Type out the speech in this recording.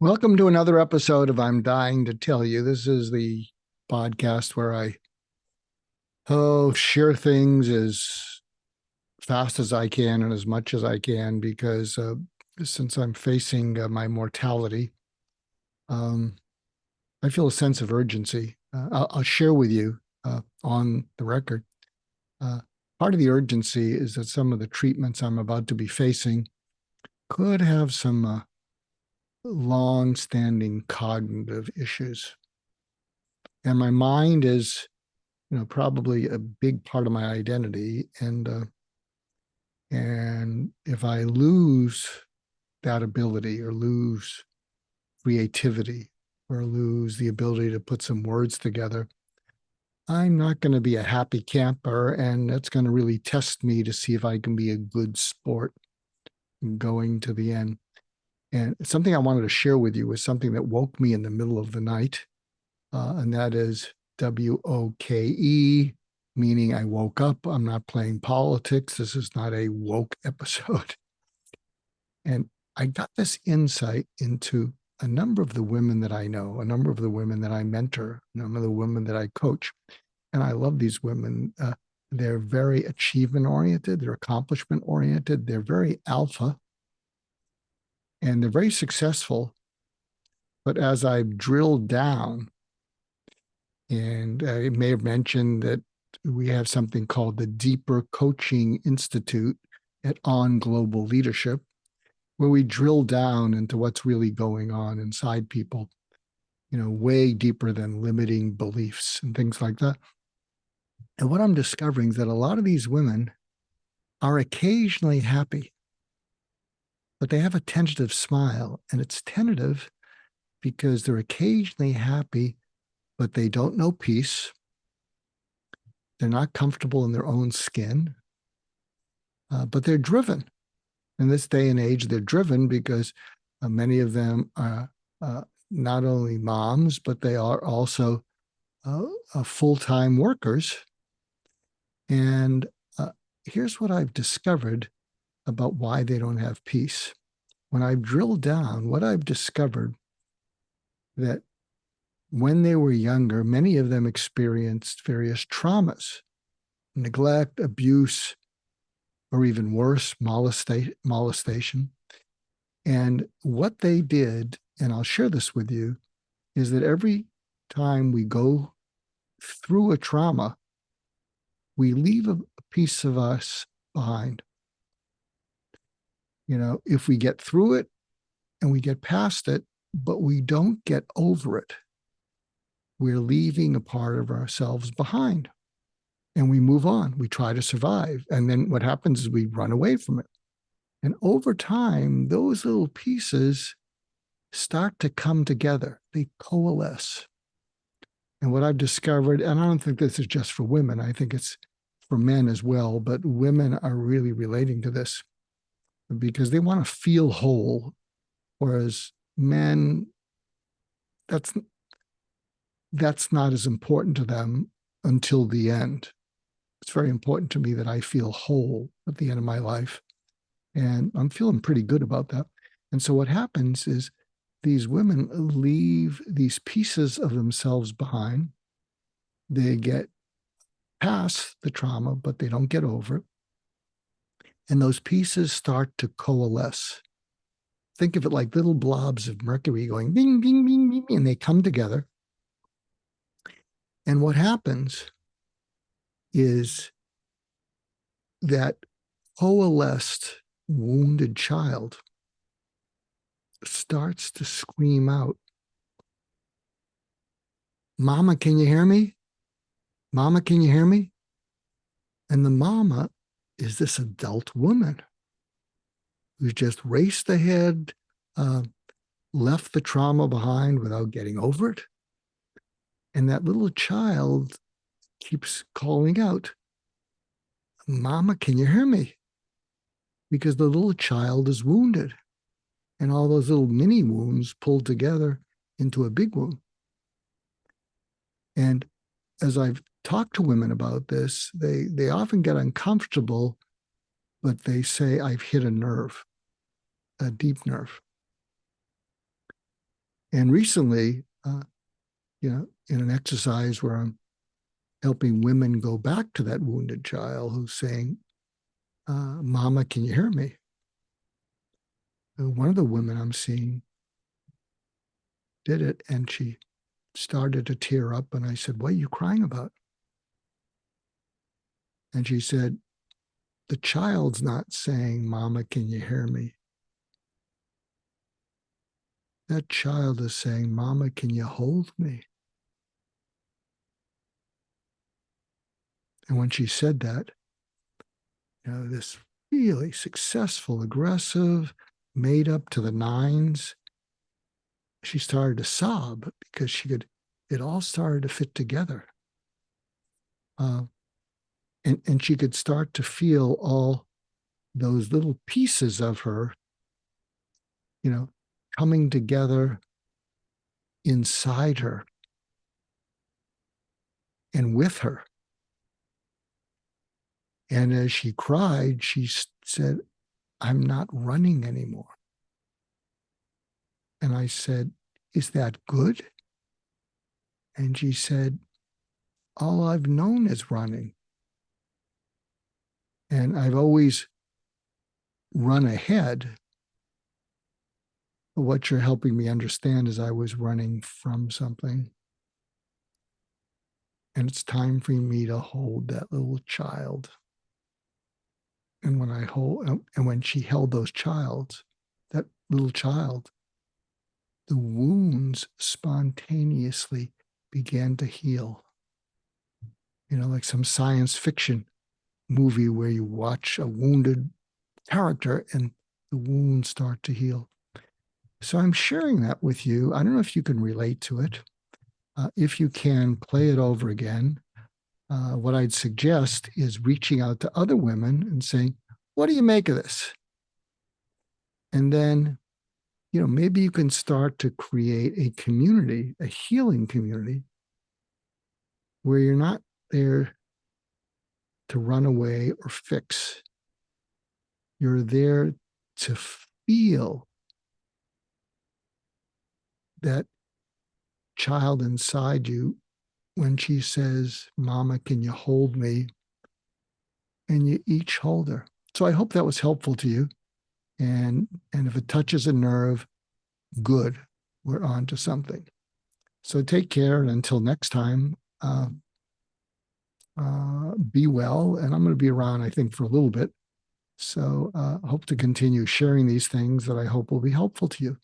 Welcome to another episode of I'm Dying to Tell You. This is the podcast where I share things as fast as I can and as much as I can because since I'm facing my mortality, um, I feel a sense of urgency. I'll share with you on the record. Uh, Part of the urgency is that some of the treatments I'm about to be facing could have some long-standing cognitive issues. And my mind is, probably a big part of my identity. And if I lose that ability or lose creativity or lose the ability to put some words together, I'm not going to be a happy camper. And that's going to really test me to see if I can be a good sport going to the end. And something I wanted to share with you was something that woke me in the middle of the night. And that is WOKE, meaning I woke up. I'm not playing politics. This is not a woke episode. And I got this insight into a number of the women that I know, a number of the women that I mentor, a number of the women that I coach. And I love these women. They're very achievement oriented, they're accomplishment oriented, they're very alpha, and they're very successful. But as I've drilled down, and I may have mentioned that we have something called the Deeper Coaching Institute at On Global Leadership, where we drill down into what's really going on inside people, way deeper than limiting beliefs and things like that. And what I'm discovering is that a lot of these women are occasionally happy, but they have a tentative smile. And it's tentative because they're occasionally happy, but they don't know peace. They're not comfortable in their own skin, but they're driven. In this day and age, they're driven because many of them are not only moms, but they are also full-time workers. And here's what I've discovered about why they don't have peace. When I've drilled down, what I've discovered that when they were younger, many of them experienced various traumas, neglect, abuse, or even worse, molestation. And what they did, and I'll share this with you, is that every time we go through a trauma, we leave a piece of us behind. If we get through it and we get past it, but we don't get over it, we're leaving a part of ourselves behind. And we move on. We try to survive. And then what happens is we run away from it. And over time, those little pieces start to come together. They coalesce. And what I've discovered, and I don't think this is just for women, I think it's for men as well, but women are really relating to this because they want to feel whole, whereas men, that's not as important to them until the end. It's very important to me that I feel whole at the end of my life. And I'm feeling pretty good about that. And so what happens is these women leave these pieces of themselves behind. They get past the trauma, but they don't get over it. And those pieces start to coalesce. Think of it like little blobs of mercury going bing, bing, bing, bing, and they come together. And what happens is that coalesced wounded child starts to scream out, "Mama, can you hear me? Mama, can you hear me?" And the mama is this adult woman who's just raced ahead, left the trauma behind without getting over it. And that little child keeps calling out, "Mama, can you hear me?" Because the little child is wounded. And all those little mini wounds pulled together into a big wound. And as I've talked to women about this, they often get uncomfortable, but they say, "I've hit a nerve, a deep nerve." And recently, in an exercise where I'm helping women go back to that wounded child who's saying, Mama, can you hear me? And one of the women I'm seeing did it, and she started to tear up. And I said, what are you crying about? And she said, the child's not saying, Mama, can you hear me? That child is saying, Mama, can you hold me? And when she said that, this really successful, aggressive, made up to the nines, she started to sob because it all started to fit together. And she could start to feel all those little pieces of her, coming together inside her and with her. And as she cried, she said, I'm not running anymore. And I said, is that good? And she said, all I've known is running. And I've always run ahead. But what you're helping me understand is I was running from something. And it's time for me to hold that little child. And when she held that little child, the wounds spontaneously began to heal. Like some science fiction movie where you watch a wounded character and the wounds start to heal. So I'm sharing that with you. I don't know if you can relate to it. If you can, play it over again. What I'd suggest is reaching out to other women and saying, what do you make of this? And then, maybe you can start to create a community, a healing community, where you're not there to run away or fix. You're there to feel that child inside you when she says, Mama, can you hold me? And you each hold her. So I hope that was helpful to you. And if it touches a nerve, good, we're on to something. So take care. And until next time, be well. And I'm going to be around, I think, for a little bit. So hope to continue sharing these things that I hope will be helpful to you.